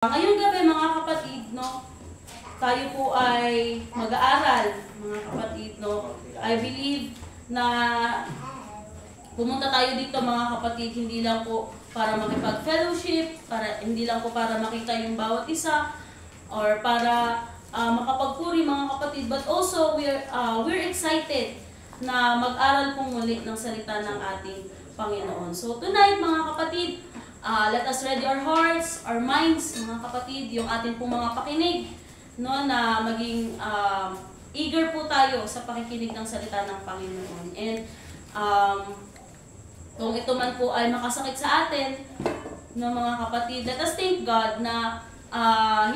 Ngayong gabi mga kapatid, no, tayo po ay mag-aaral, mga kapatid, no. I believe na pumunta tayo dito mga kapatid, hindi lang po para makipag-fellowship, hindi lang po para makita yung bawat isa, or para makapagpuri mga kapatid, but also we're excited na mag-aral po muli ng salita ng ating Panginoon. So tonight mga kapatid, let us ready our hearts, our minds, mga kapatid, yung ating pong mga pakinig, no, na maging eager po tayo sa pakikinig ng salita ng Panginoon. And kung ito man po ay makasakit sa atin, no, mga kapatid, let us thank God na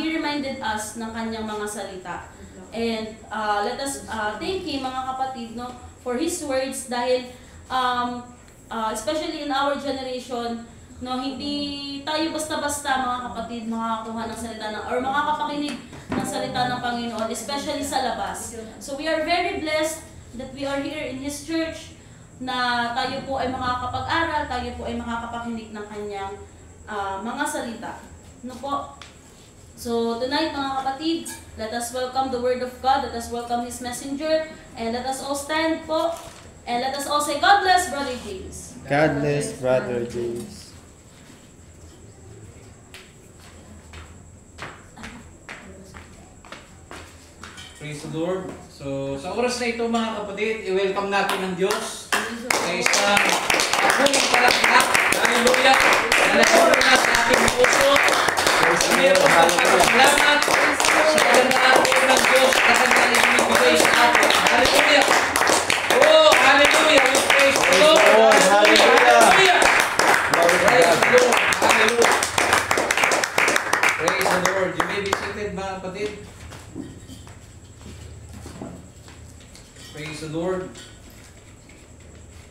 He reminded us ng kanyang mga salita. And let us thank Him, mga kapatid, no, for His words, dahil especially in our generation, no, hindi tayo basta-basta mga kapatid makakakuha ng salita or makakapakinig ng salita ng Panginoon, especially sa labas. So we are very blessed that we are here in His church, na tayo po ay makakapag-aral, tayo po ay makakapakinig ng kanyang mga salita. No po? So tonight mga kapatid, let us welcome the Word of God, let us welcome His messenger, and let us all stand po, and let us all say, God bless Brother James. God bless Brother James. Praise the Lord. So, sa oras na ito mga kapatid, i-welcome natin ang Diyos sa isang pagpuling palakpak. Hallelujah! Nalagyan na sa ating puso. Meron ang pagkakalamat sa kagandaan ng Diyos na kanyang ibibigay sa atin. Hallelujah! Oh, hallelujah! We praise the Lord! Hallelujah! Praise the Lord! Hallelujah! Praise the Lord! You may be seated mga kapatid. Praise the Lord.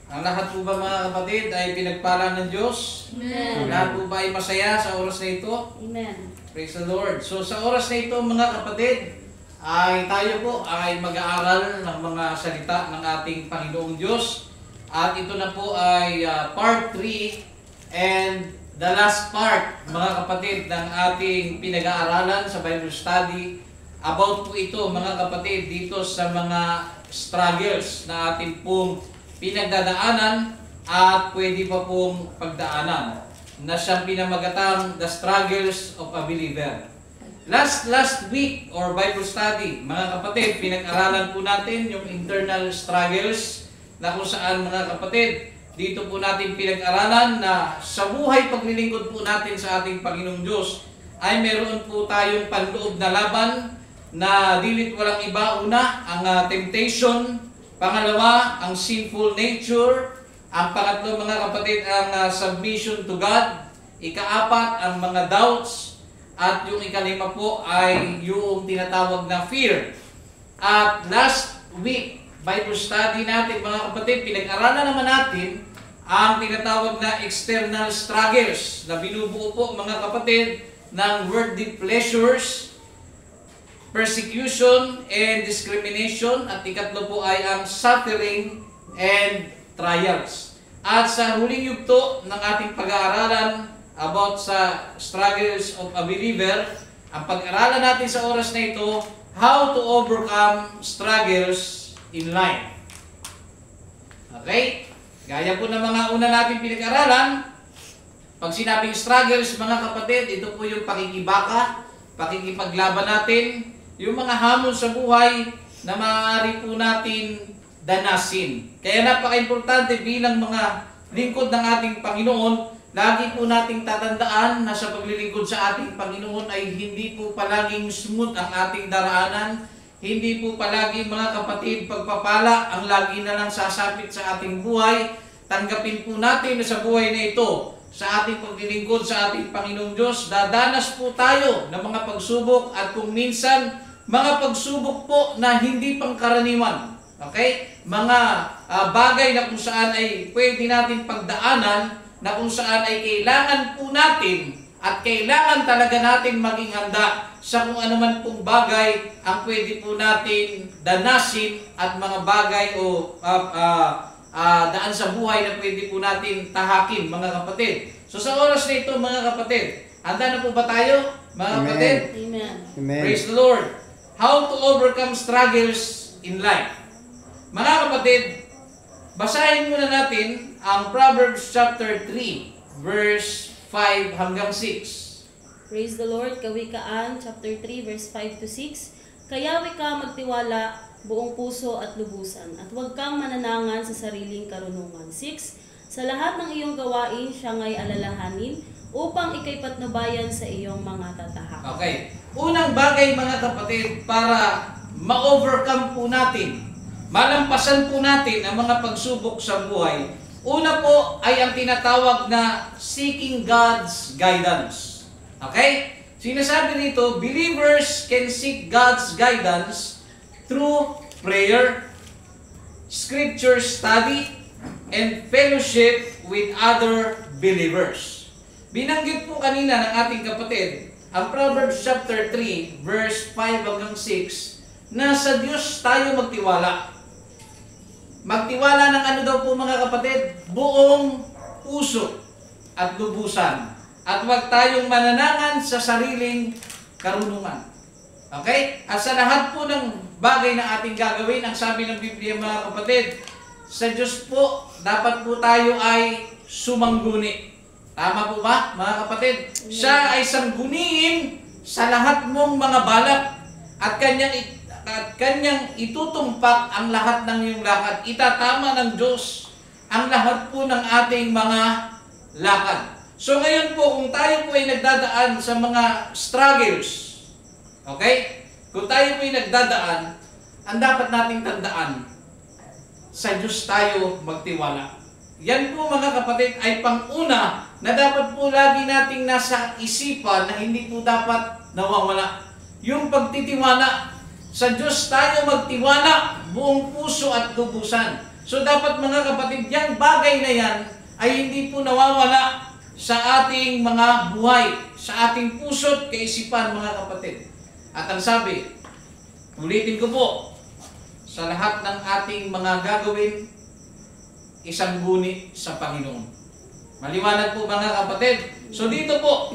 Ang lahat po ba mga kapatid ay pinagpala ng Diyos? Amen. Lahat po ba ay masaya sa oras na ito? Amen. Praise the Lord. So sa oras na ito mga kapatid, ay tayo po ay mag-aaral ng mga salita ng ating Panginoong Diyos. At ito na po ay part 3 and the last part mga kapatid ng ating pinag-aaralan sa Bible study. About po ito mga kapatid dito sa mga struggles na ating pong pinagdadaanan at pwede pa pong pagdaanan, na siyang pinamagatang the struggles of a believer. Last week or Bible study, mga kapatid, pinag-aralan po natin yung internal struggles, na kung saan mga kapatid, dito po natin pinag-aralan na sa buhay paglilingkod po natin sa ating Panginoong Diyos ay meron po tayong panloob na laban, na dilit walang iba. Una, ang temptation. Pangalawa, ang sinful nature. Ang pangatlo mga kapatid, ang submission to God. Ikaapat, ang mga doubts. At yung ikalima po ay yung tinatawag na fear. At last week, Bible study natin mga kapatid, pinag-aralan naman natin ang tinatawag na external struggles, na binubuo po mga kapatid ng worldly pleasures, persecution and discrimination, at ikatlo po ay ang suffering and trials. At sa huling yugto ng ating pag-aaralan about sa struggles of a believer, ang pag-aaralan natin sa oras na ito, how to overcome struggles in life. Okay? Gaya po ng mga una natin pinag-aralan, pag sinabing struggles mga kapatid, ito po yung pakikibaka, pakikipaglaban natin, yung mga hamon sa buhay na maaari po natin danasin. Kaya napaka-importante bilang mga lingkod ng ating Panginoon, lagi po nating tatandaan na sa paglilingkod sa ating Panginoon ay hindi po palaging smooth ang ating daraanan, hindi po palagi mga kapatid pagpapala ang lagi na lang sasapit sa ating buhay. Tanggapin po natin na sa buhay na ito, sa ating paglilingkod sa ating Panginoong Diyos, dadanas po tayo ng mga pagsubok, at kung minsan mga pagsubok po na hindi pangkaraniwan. Okay? Mga bagay na kung saan ay pwede natin pagdaanan, na kung saan ay kailangan po natin at kailangan talaga natin maging handa sa kung anuman pong bagay ang pwede po natin danasin, at mga bagay o daan sa buhay na pwede po natin tahakin mga kapatid. So sa oras na ito mga kapatid, handa na po ba tayo? Mga Amen. kapatid, Amen. Amen. praise the Lord. How to overcome struggles in life. Mga kapatid, basahin muna natin ang Proverbs chapter 3, verse 5 hanggang 6. Praise the Lord. Kawikaan, chapter 3, verse 5 to 6. Kayawi ka magtiwala, buong puso at lubusan, at huwag kang mananangan sa sariling karunungan. 6. Sa lahat ng iyong gawain, siya ngay alalahanin, upang ikay patnubayan sa iyong mga tatahak. Okay. Unang bagay mga kapatid para ma-overcome po natin, malampasan po natin ang mga pagsubok sa buhay. Una po ay ang tinatawag na seeking God's guidance. Okay? Sinasabi rito, believers can seek God's guidance through prayer, scripture study, and fellowship with other believers. Binanggit po kanina ng ating kapatid, ang Proverbs chapter 3, verse 5 hanggang 6, na sa Diyos tayo magtiwala. Magtiwala ng ano daw po mga kapatid? Buong puso at lubusan. At huwag tayong mananangan sa sariling karunungan. Okay? At sa lahat po ng bagay na ating gagawin, ang sabi ng Biblia mga kapatid, sa Diyos po, dapat po tayo ay sumangguni. Tama po ba, mga kapatid? Siya ay sangguniin sa lahat mong mga balak at kanyang itutumpak ang lahat ng iyong lakad. Itatama ng Diyos ang lahat po ng ating mga lakad. So ngayon po, kung tayo po ay nagdadaan sa mga struggles, okay? Kung tayo po ay nagdadaan, ang dapat nating tandaan, sa Diyos tayo magtiwala. Yan po mga kapatid ay pang-una na dapat po lagi nating nasa isipan na hindi po dapat nawawala. Yung pagtitiwala, sa Diyos tayo magtiwala buong puso at lubusan. So dapat mga kapatid, yung bagay na yan ay hindi po nawawala sa ating mga buhay, sa ating puso at kaisipan mga kapatid. At ang sabi, ulitin ko po, sa lahat ng ating mga gagawin, isang guni sa Panginoon. Maliwanag po mga kapatid. So dito po,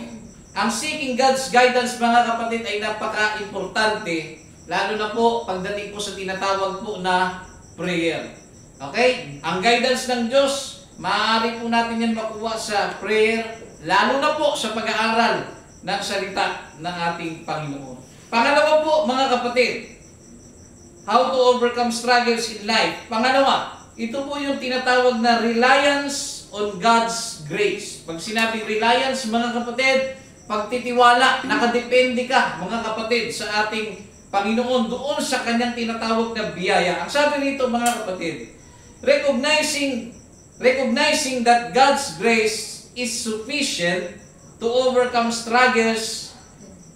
ang seeking God's guidance mga kapatid ay napaka-importante, lalo na po pagdating po sa tinatawag po na prayer. Okay? Ang guidance ng Diyos, maaari po natin yan makuha sa prayer, lalo na po sa pag-aaral ng salita ng ating Panginoon. Pangalawa po mga kapatid, how to overcome struggles in life. Pangalawa, ito po yung tinatawag na reliance on God's grace. Pag sinabing reliance, mga kapatid, pagtitiwala, nakadepende ka, mga kapatid, sa ating Panginoon doon sa kanyang tinatawag na biyaya. Ang sabi nito, mga kapatid, recognizing that God's grace is sufficient to overcome struggles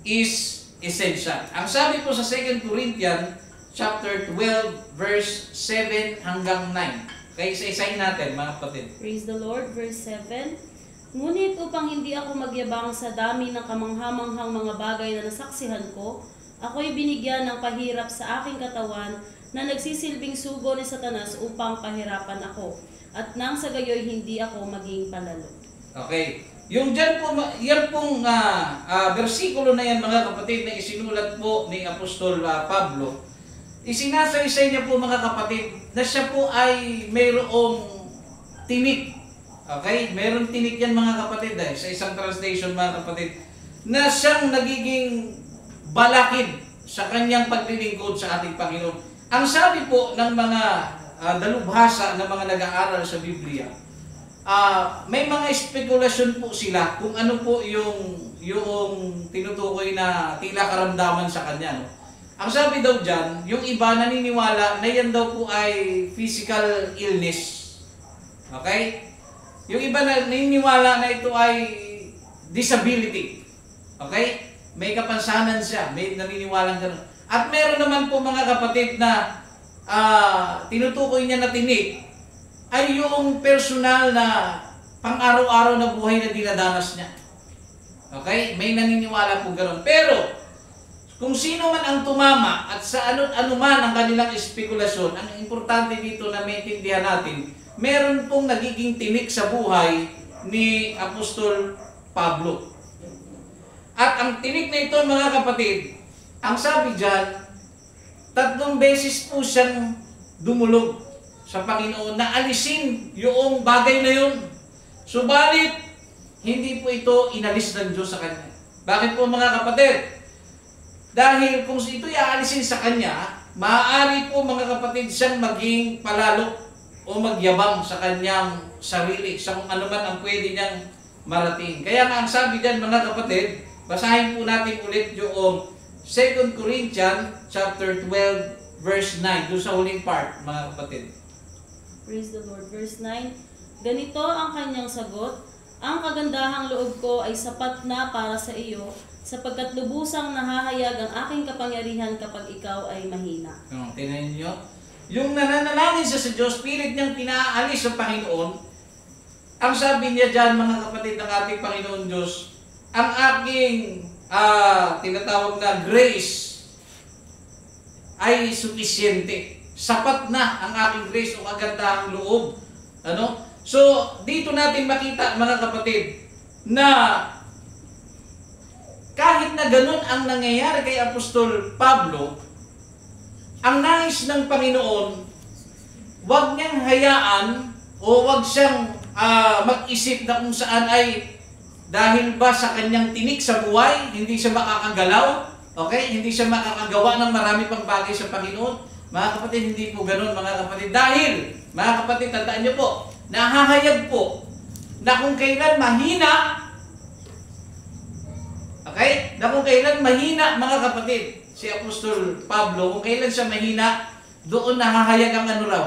is essential. Ang sabi po sa 2 Corinthians chapter 12, verse 7 hanggang 9. Kaya isa-isahin natin, mga kapatid. Praise the Lord, verse 7. Ngunit upang hindi ako magyabang sa dami ng kamanghamanghang mga bagay na nasaksihan ko, ako'y binigyan ng pahirap sa aking katawan na nagsisilbing sugo ni Satanas upang pahirapan ako, at nang sa gayoy hindi ako maging palalo. Okay. Yung dyan po, yan pong versikulo na yan, mga kapatid, na isinulat po ni Apostol Pablo, isinasaysay niya po mga kapatid na siya po ay mayroong tinik. Okay? Mayroong tinik yan mga kapatid sa isang translation mga kapatid na siyang nagiging balakid sa kanyang paglilingkod sa ating Panginoon. Ang sabi po ng mga dalubhasa na mga nag-aaral sa Biblia, may mga spekulasyon po sila kung ano po yung tinutukoy na tila karamdaman sa kanya. No? Ang sabi daw dyan, yung iba naniniwala na yan daw po ay physical illness. Okay? Yung iba naniniwala na ito ay disability. Okay? May kapansanan siya, may naniniwalang gano'n. At meron naman po mga kapatid na tinutukoy niya na tinik ay yung personal na pang-araw-araw na buhay na dinadanas niya. Okay? May naniniwala po gano'n. Pero, kung sino man ang tumama at sa ano man ang kanilang espekulasyon, ang importante dito na maintindihan natin, meron pong nagiging tinik sa buhay ni Apostol Pablo. At ang tinik na ito mga kapatid, ang sabi dyan, 3 beses po siyang dumulog sa Panginoon na alisin yung bagay na yun. Subalit, hindi po ito inalis ng Diyos sa kanya. Bakit po mga kapatid? Dahil kung ito'y aalisin sa kanya, maaari po mga kapatid siyang maging palalo o magyabang sa kanyang sarili, sa kung ano man ang pwede niyang marating. Kaya nga ang sabi dyan mga kapatid, basahin po natin ulit yung 2 Corinthians chapter 12 verse 9, doon sa huling part mga kapatid. Praise the Lord. Verse 9, ganito ang kanyang sagot, ang kagandahang loob ko ay sapat na para sa iyo, sapagkat lubusang nahahayag ang aking kapangyarihan kapag ikaw ay mahina. Tingnan niyo, yung nananalangin siya sa Diyos, pilit niyang pinaalis sa Panginoon. Ang sabi niya dyan mga kapatid ng ating Panginoon Diyos, ang aking tinatawag na grace ay sufisyente. Sapat na ang aking grace o kagandahang loob. Ano? So, dito natin makita mga kapatid na kahit na ganun ang nangyayari kay Apostol Pablo, ang nais ng Panginoon, wag niyang hayaan o wag siyang mag-isip na kung saan ay dahil ba sa kanyang tinik sa buhay, hindi siya makakagalaw, okay? Hindi siya makakagawa ng marami pang bagay sa Panginoon. Mga kapatid, hindi po ganun mga kapatid. Dahil, mga kapatid, tandaan niyo po, nahahayag po na kung kailan mahina, okay? Na kung kailan mahina, mga kapatid, si Apostol Pablo, kung kailan siya mahina, doon nahahayag ang ano raw.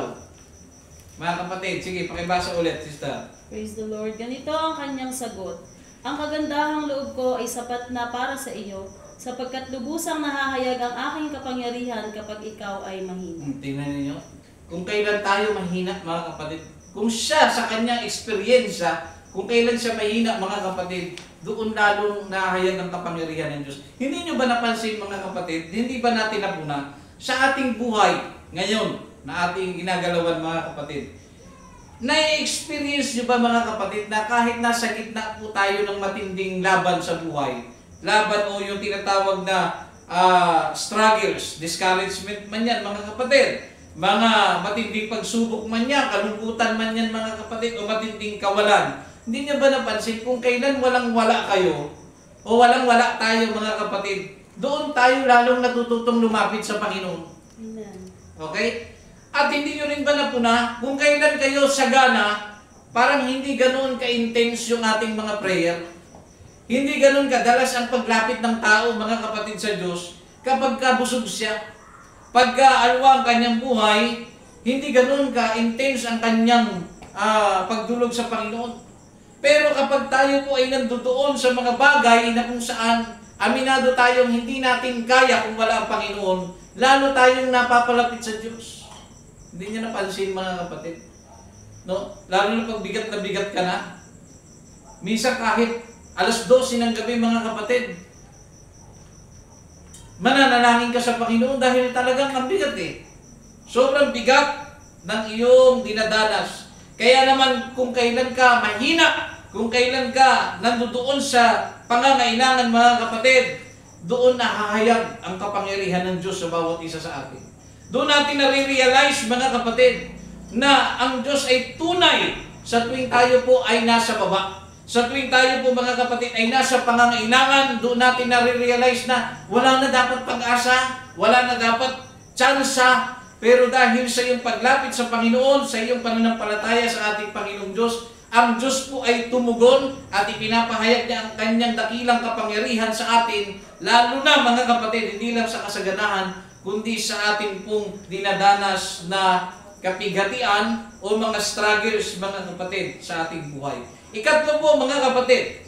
Mga kapatid, sige, pakibasa ulit, sister. Praise the Lord. Ganito ang kanyang sagot, ang kagandahang loob ko ay sapat na para sa iyo, sapagkat lubusang nahahayag ang aking kapangyarihan kapag ikaw ay mahina. Tingnan niyo, kung kailan tayo mahina, mga kapatid, kung siya sa kanyang eksperyensya, kung kailan siya mahina, mga kapatid, doon lalong nahahayag ang kapangyarihan ng Diyos. Hindi nyo ba napansin mga kapatid, hindi ba natin napuna sa ating buhay ngayon na ating ginagalawan mga kapatid? Na-experience nyo ba mga kapatid na kahit nasa gitna po tayo ng matinding laban sa buhay, laban o yung tinatawag na struggles, discouragement man yan mga kapatid, mga matinding pagsubok man yan, kalungkutan man yan mga kapatid, o matinding kawalan, hindi niyo ba napansin kung kailan walang-wala kayo o walang-wala tayo mga kapatid, doon tayo lalong natututong lumapit sa Panginoon. Amen. Okay? At hindi nyo rin ba napuna kung kailan kayo sagana, parang hindi ganoon ka-intense yung ating mga prayer. Hindi ganoon kadalas ang paglapit ng tao mga kapatid sa Diyos kapag kabusog siya. Pagka alwa ang kanyang buhay, hindi ganoon ka-intense ang kanyang pagdulog sa Panginoon. Pero kapag tayo po ay nandoon sa mga bagay na kung saan aminado tayong hindi natin kaya kung wala ang Panginoon, lalo tayong napapalapit sa Diyos. Hindi niyo napansin mga kapatid? No? Lalo na pag bigat na bigat ka na. Minsan kahit alas 12 ng gabi mga kapatid, mananalangin ka sa Panginoon dahil talagang ang bigat eh. Sobrang bigat ng iyong dinadanas. Kaya naman kung kailan ka mahina, kung kailan ka nandoon sa pangangailangan mga kapatid, doon nahahayag ang kapangyarihan ng Diyos sa bawat isa sa atin. Doon natin nare-realize mga kapatid na ang Diyos ay tunay sa tuwing tayo po ay nasa baba. Sa tuwing tayo po mga kapatid ay nasa pangangailangan, doon natin nare-realize na wala na dapat pag-asa, wala na dapat tsansa, pero dahil sa iyong paglapit sa Panginoon, sa iyong pananampalataya sa ating Panginoong Diyos, ang Diyos po ay tumugon at ipinapahayag niya ang kanyang dakilang kapangyarihan sa atin, lalo na mga kapatid, hindi lang sa kasaganahan, kundi sa ating pong dinadanas na kapighatian o mga struggles mga kapatid sa ating buhay. Ikatlo po mga kapatid,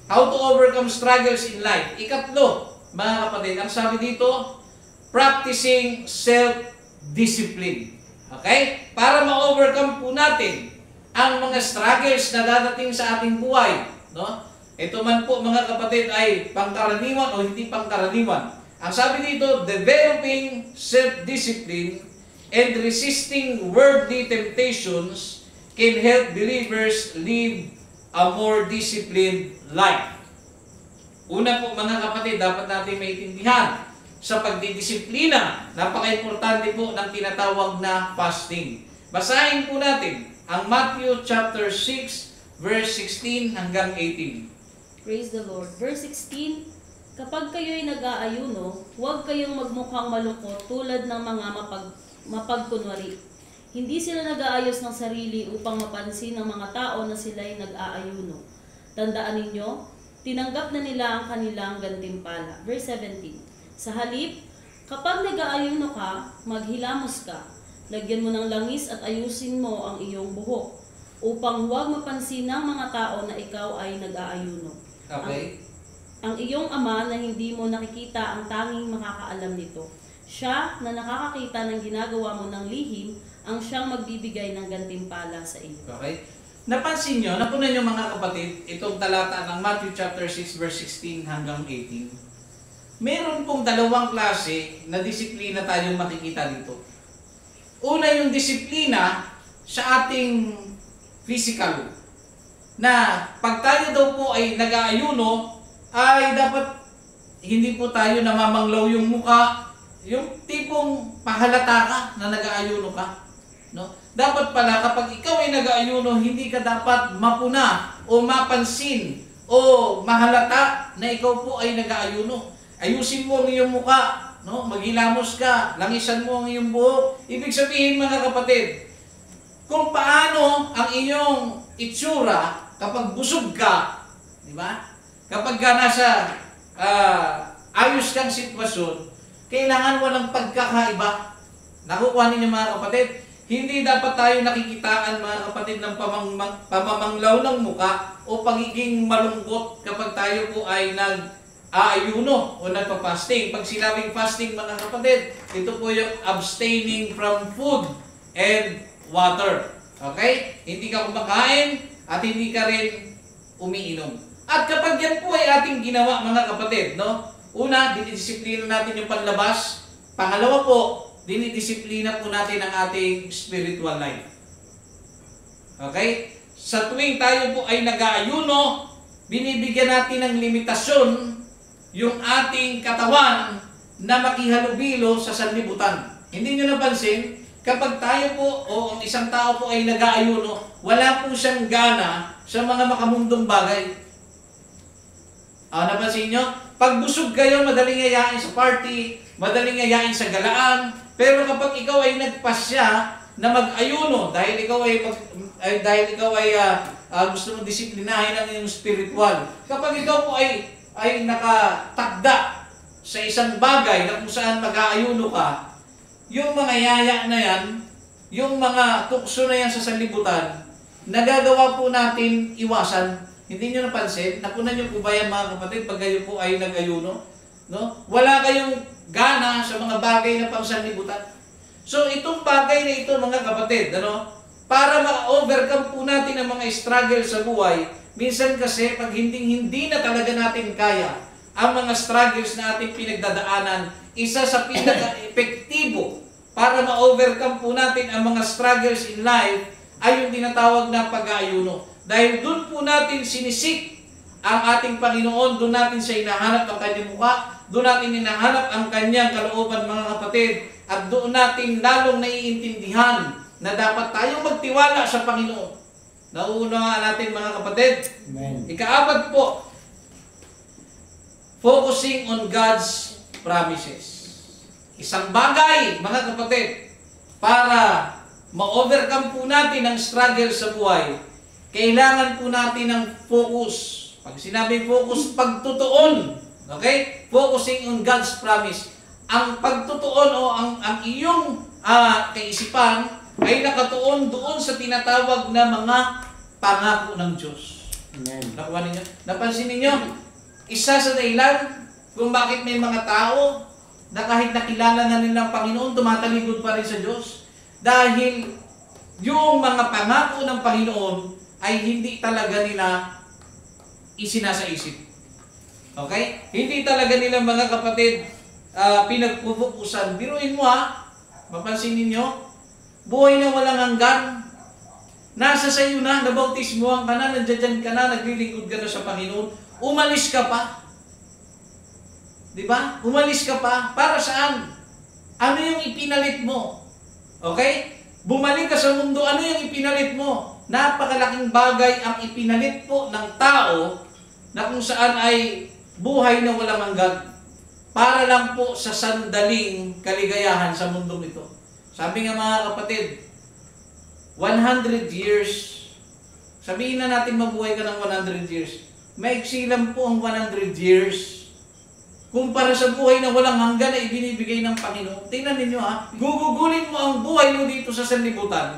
how to overcome struggles in life. Ikatlo mga kapatid, ang sabi dito, practicing self-discipline. Okay? Para ma-overcome po natin ang mga struggles na dadating sa ating buhay. No? Ito man po mga kapatid ay pangkaraniwan o hindi pangkaraniwan. Ang sabi dito, developing self-discipline and resisting worldly temptations can help believers live a more disciplined life. Una po mga kapatid, dapat natin maintindihan sa pagdidisiplina. Napaka-importante po ng tinatawag na fasting. Basahin po natin ang Matthew chapter 6 verse 16 hanggang 18. Praise the Lord. Verse 16, kapag kayo'y nag-aayuno, huwag kayong magmukhang malungkot tulad ng mga mapagkunwari. Hindi sila nag-aayos ng sarili upang mapansin ng mga tao na sila'y nag-aayuno. Tandaan ninyo, tinanggap na nila ang kanilang gantimpala. Verse 17, sa halip, kapag nag-aayuno ka, maghilamos ka. Lagyan mo ng langis at ayusin mo ang iyong buhok upang huwag mapansin ng mga tao na ikaw ay nag-aayuno. Okay? Ang iyong ama na hindi mo nakikita ang tanging makakaalam nito. Siya na nakakakita ng ginagawa mo ng lihim, ang siyang magbibigay ng gantimpala sa iyo. Okay? Napansin nyo, napunan nyo mga kapatid, itong talata ng Matthew chapter 6 verse 16 hanggang 18. Meron pong dalawang klase na disiplina tayong makikita dito. Una yung disiplina sa ating physical. Na pag tayo daw po ay nag-aayuno, ay dapat hindi po tayo namamanglaw yung muka, yung tipong pahalata ka na nag-aayuno ka. No? Dapat pala kapag ikaw ay nag-aayuno, hindi ka dapat mapuna o mapansin o mahalata na ikaw po ay nag-aayuno. Ayusin mo ang iyong muka, no? Maghilamos ka, langisan mo ang iyong buhok. Ibig sabihin mga kapatid, kung paano ang iyong itsura kapag busog ka, di ba? Kapag ka nasa ayos kang sitwasyon, kailangan walang pagkakaiba. Nakukuha ninyo mga kapatid, hindi dapat tayo nakikitaan mga kapatid ng pamamanglaw ng muka o pagiging malungkot kapag tayo po ay nag-aayuno o nagpa-fasting. Pag sinabing fasting mga kapatid, ito po yung abstaining from food and water. Okay? Hindi ka kumakain at hindi ka rin umiinom. At kapag yan po ay ating ginawa mga kapatid, no? Una, dinidisiplina natin yung panlabas. Pangalawa po, dinidisiplina po natin ang ating spiritual life. Okay? Sa tuwing tayo po ay nag-aayuno, binibigyan natin ng limitasyon yung ating katawan na makihalubilo sa sanlibutan. Hindi nyo napansin, kapag tayo po o ang isang tao po ay nag-aayuno, wala po siyang gana sa mga makamundong bagay. Napansin nyo? Pag busog kayo, madaling yayain sa party, madaling yayain sa galaan, pero kapag ikaw ay nagpasya na mag-ayuno dahil ikaw ay gusto mong disiplinahin ang iyong spiritual, kapag ikaw po ay nakatakda sa isang bagay na kung saan mag-aayuno ka, yung mga yaya na yan, yung mga tukso na yan sa sanlibutan, nagagawa po natin iwasan. Hindi nyo napansin? Napunan nyo po ba yan mga kapatid pag kayo po ay nag-ayuno? No? Wala kayong gana sa mga bagay na pang sanlibutan. So itong bagay na ito mga kapatid, para ma-overcome po natin ang mga struggle sa buhay, minsan kasi pag hindi na talaga natin kaya ang mga struggles na ating pinagdadaanan, isa sa pinaka-epektibo para ma-overcome po natin ang mga struggles in life ay yung tinatawag na pag-aayuno. Dahil doon po natin sinisik ang ating Panginoon, doon natin siya hinahanap ang kanyang mukha, doon natin hinahanap ang kanyang kalooban mga kapatid, at doon natin lalong naiintindihan na dapat tayong magtiwala sa Panginoon. Nauunawaan natin mga kapatid. Amen. Ika-apat po, focusing on God's promises. Isang bagay, mga kapatid, para ma-overcome po natin ang struggle sa buhay, kailangan po natin ng focus. Pag sinabing focus, pagtutuon. Okay? Focusing on God's promise. Ang pagtutuon o ang iyong kaisipan ay nakatuon doon sa tinatawag na mga pangako ng Diyos. Amen. Nakuha ninyo? Napansin ninyo? Isa sa dahilan kung bakit may mga tao na kahit nakilala na nilang Panginoon, tumatalikod pa rin sa Diyos. Dahil yung mga pangako ng Panginoon ay hindi talaga nila isinasaisip. Okay? Hindi talaga nila mga kapatid pinagpupukusan. Biruin mo mapansin ninyo, buhay na walang hanggan. Nasa sa iyo na, nabautismuhan ka na, nandiyan ka na, naglilingkod ka na sa Panginoon, umalis ka pa. Di ba? Umalis ka pa. Para saan? Ano yung ipinalit mo? Okay? Bumalik ka sa mundo, ano yung ipinalit mo? Napakalaking bagay ang ipinalit po ng tao na kung saan ay buhay na walang hanggan. Para lang po sa sandaling kaligayahan sa mundong ito. Sabi nga mga kapatid, 100 years, sabihin na natin mabuhay ka ng 100 years, maiksi lang po ang 100 years. Kumpara sa buhay na walang hanggan na ibinibigay ng Panginoon. Tingnan ninyo ha, gugugulin mo ang buhay mo dito sa sanlibutan.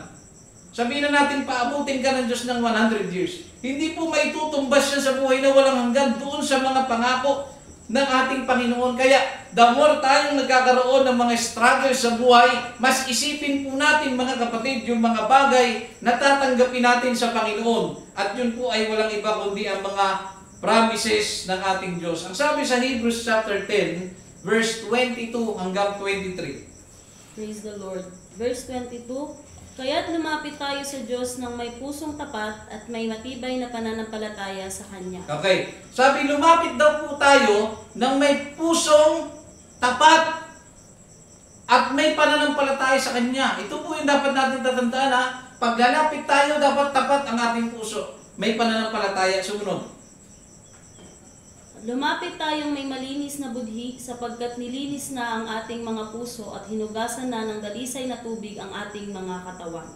Sabihin na natin paabutin ka ng Diyos ng 100 years. Hindi po maitutumbas yan sa buhay na walang hanggan doon sa mga pangako ng ating Panginoon. Kaya, the more tayong nagkakaroon ng mga struggle sa buhay, mas isipin po natin mga kapatid yung mga bagay na tatanggapin natin sa Panginoon. At yun po ay walang iba kundi ang mga promises ng ating Diyos. Ang sabi sa Hebrews chapter 10, verse 22 hanggang 23. Praise the Lord. Verse 22, kaya't lumapit tayo sa Diyos ng may pusong tapat at may matibay na pananampalataya sa Kanya. Okay. Sabi, lumapit daw po tayo ng may pusong tapat at may pananampalataya sa Kanya. Ito po yung dapat natin tatandaan ha. Pag lalapit tayo, dapat tapat ang ating puso. May pananampalataya. Sumunod. Lumapit tayong may malinis na budhi sapagkat nilinis na ang ating mga puso at hinugasan na ng dalisay na tubig ang ating mga katawan.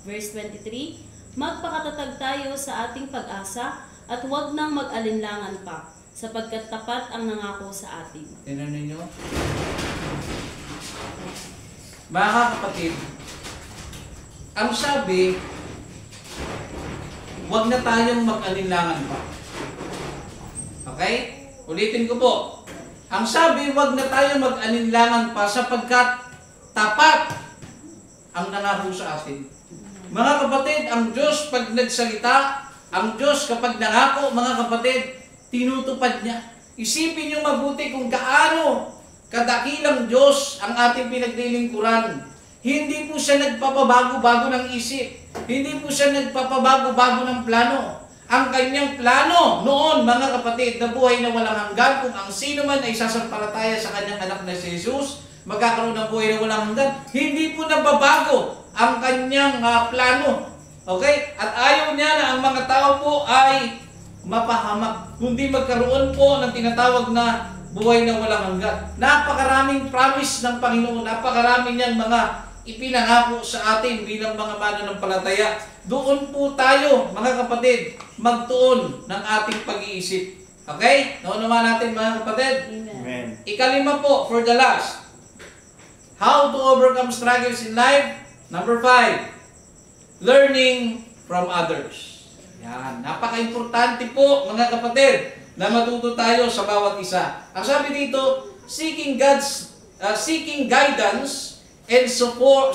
Verse 23, magpakatatag tayo sa ating pag-asa at huwag nang mag-alinlangan pa sapagkat tapat ang nangako sa atin. Tingnan ninyo. Mga kapatid, ang sabi, huwag na tayong mag-alinlangan pa. Okay? Ulitin ko po. Ang sabi, huwag na tayo mag-alinlangan pa sapagkat tapat ang nangako sa atin. Mga kapatid, ang Diyos pag nagsalita, ang Diyos kapag nangako, mga kapatid, tinutupad niya. Isipin niyo mabuti kung gaano kadakilang Diyos ang ating pinaglilingkuran. Hindi po siya nagpapabago-bago ng isip. Hindi po siya nagpapabago-bago ng plano. Ang kanyang plano noon, mga kapatid, na buhay na walang hanggan, kung ang sino man ay sasampalataya sa kanyang anak na si Jesus, magkakaroon ng buhay na walang hanggan, hindi po nababago ang kanyang plano. Okay? At ayaw niya na ang mga tao po ay mapahamak, kundi magkaroon po ng tinatawag na buhay na walang hanggan. Napakaraming promise ng Panginoon, napakaraming niyang mga ipinangako sa atin bilang mga mananampalataya. Doon po tayo, mga kapatid, magtuon ng ating pag-iisip. Okay? Noon naman natin, mga kapatid. Amen. Ikalima po, for the last. How to overcome struggles in life. Number 5, learning from others. Yan. Napaka-importante po, mga kapatid, na matuto tayo sa bawat isa. Ang sabi dito, seeking guidance and support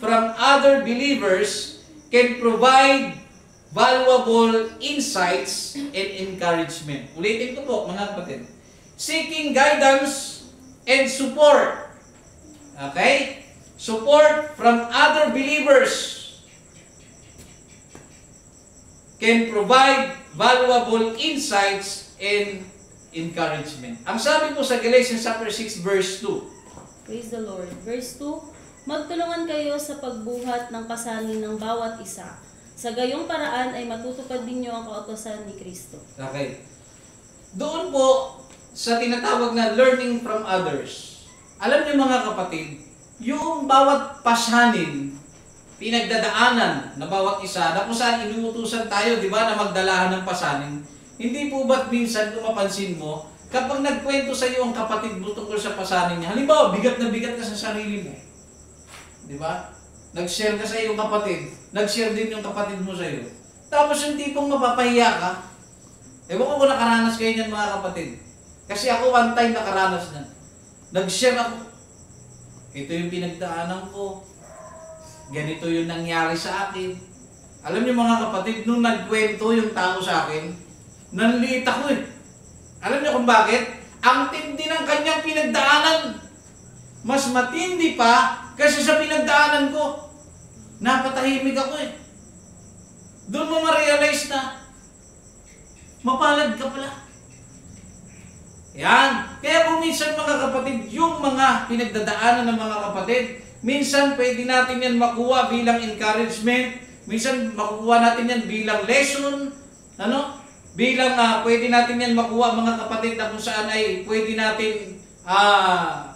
from other believers can provide valuable insights and encouragement. Ulitin ko po, mga kapatid. Seeking guidance and support. Okay? Support from other believers can provide valuable insights and encouragement. Ang sabi po sa Galatians chapter 6 verse 2. Praise the Lord. Verse 2, magtulungan kayo sa pagbuhat ng pasanin ng bawat isa. Sa gayong paraan ay matutupad ninyo ang kautusan ni Kristo. Okay. Doon po sa tinatawag na learning from others. Alam niyo mga kapatid, yung bawat pasanin, pinagdadaanan na bawat isa, na kung saan inuutusan tayo, di ba, na magdalahan ng pasanin, hindi po ba't minsan kung mapansin mo, kapag nagkwento sa iyo ang kapatid mo tungkol sa pasanin niya, halimbawa, bigat na bigat ka sa sarili mo. Di ba? Nag-share ka sa iyong kapatid, nag-share din yung kapatid mo sa iyo. Tapos yung tipong mapapahiya ka, ewan ko kung nakaranas kayo niyan mga kapatid. Kasi ako one time nakaranas na. Nag-share ako. Ito yung pinagdaanan ko. Ganito yung nangyari sa akin. Alam niyo mga kapatid, nung nagkwento yung tao sa akin, nanliit ako eh. Alam niyo kung bakit? Ang tindi ng kanyang pinagdaanan. Mas matindi pa kasi sa pinagdaanan ko. Napatahimik ako eh. Doon mo ma-realize na mapalad ka pala. Yan. Kaya kung minsan mga kapatid, yung mga pinagdadaanan ng mga kapatid, minsan pwede natin yan makuha bilang encouragement, minsan makukuha natin yan bilang lesson, bilang pwede natin yan makuha mga kapatid na kung saan ay pwede natin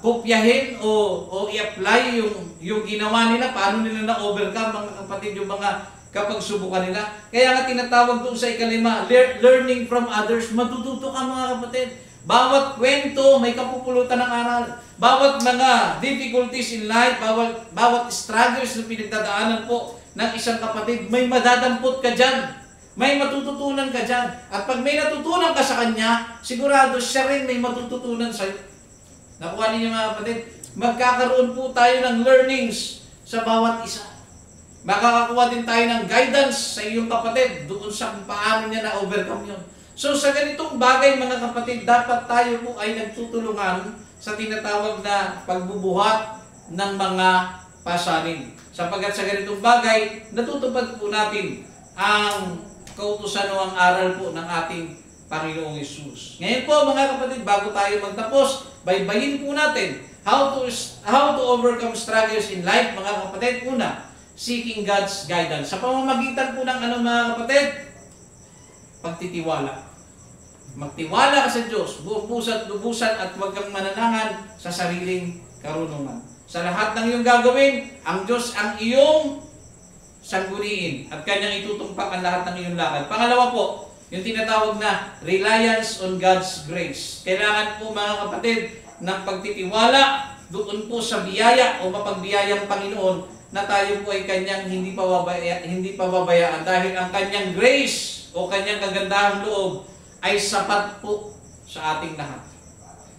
kopyahin o i-apply yung ginawa nila, paano nila na-overcome mga kapatid yung mga kapag subukan nila. Kaya nga tinatawag doon sa ikalima, learning from others. Matututo ka mga kapatid. Bawat kwento may kapupulutan ng aral. Bawat mga difficulties in life, bawat struggles na pinagdadaanan po ng isang kapatid, may madadampot ka dyan. May matututunan ka dyan. At pag may natutunan ka sa kanya, sigurado siya rin may matututunan sa'yo. Nakuha ninyo mga kapatid, magkakaroon po tayo ng learnings sa bawat isa. Makakakuha din tayo ng guidance sa iyong kapatid doon sa kung paano niya na-overcome yun. So sa ganitong bagay mga kapatid, dapat tayo po ay nagtutulungan sa tinatawag na pagbubuhat ng mga pasanin. Sapagkat sa ganitong bagay, natutupad po natin ang kautusan o ang aral po ng ating Panginoong Hesus. Ngayon po mga kapatid, bago tayo magtapos, baybayin po natin how to overcome struggles in life mga kapatid. Una, seeking God's guidance. Sa pamamagitan po ng mga kapatid, pagtitiwala. Magtiwala ka sa Diyos, buong puso't lubusan at huwag kang mananangan sa sariling karunungan. Sa lahat ng iyong gagawin, ang Diyos ang iyong sangguniin at Kanyang itutumpak ang lahat ng iyong lakad. Pangalawa po, yung tinatawag na reliance on God's grace. Kailangan po mga kapatid ng pagtitiwala doon po sa biyaya o mapagbiyayang Panginoon na tayo po ay Kanyang hindi pababayaan dahil ang Kanyang grace o Kanyang kagandahang loob ay sapat po sa ating lahat.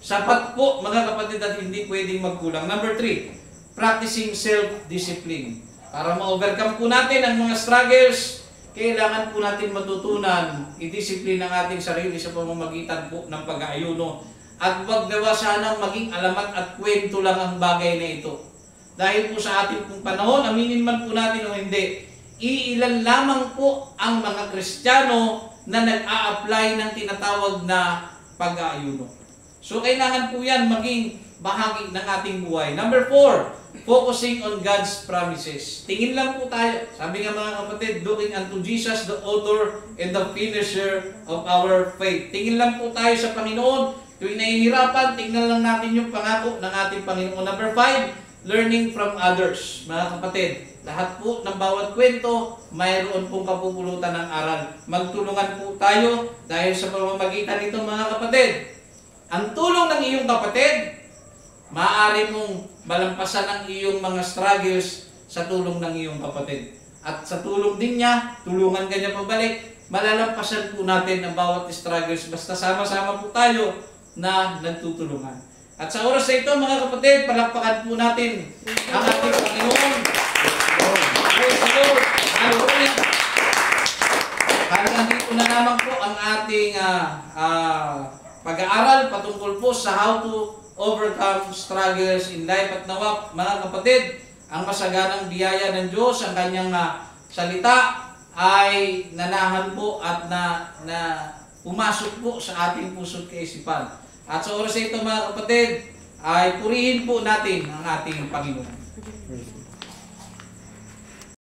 Sapat po mga kapatid at hindi pwedeng magkulang. Number 3, practicing self-discipline. Para ma-overcome po natin ang mga struggles, kailangan po natin matutunan i-discipline ang ating sarili sa pamamagitan po ng pag-aayuno. At huwag nawa sanang maging alamat at kwento lang ang bagay na ito. Dahil po sa ating pong panahon, aminin man po natin o hindi, iilan lamang po ang mga Kristiyano na nag-a-apply ng tinatawag na pag-aayuno. So kailangan po yan maging bahagi ng ating buhay. Number 4, focusing on God's promises. Tingin lang po tayo. Sabi nga mga kapatid, looking unto Jesus, the author and the finisher of our faith. Tingin lang po tayo sa Panginoon. Tuwing nahihirapan, tingnan lang natin yung pangako ng ating Panginoon. Number 5, learning from others. Mga kapatid, lahat po ng bawat kwento, mayroon pong kapupulutan ng aral. Magtulungan po tayo dahil sa pamamagitan nito mga kapatid. Ang tulong ng iyong kapatid, maaari mong malampasan ang iyong mga struggles sa tulong ng iyong kapatid. At sa tulong din niya, tulungan ka niya pabalik, malalampasan po natin ang bawat struggles. Basta sama-sama po tayo na nagtutulungan. At sa oras na ito mga kapatid, palakpakan po natin ang ating Panginoon. Praise the Lord. Hallelujah. Hanggang dito na naman po ang ating pag-aaral patungkol po sa how to overcome struggles in life. At nawa mga kapatid, ang masaganang biyaya ng Diyos, ang Kanyang salita ay nanahan po at na pumasok po sa ating puso't kaisipan. At sa oras na ito mga kapatid, ay purihin po natin ang ating Panginoon.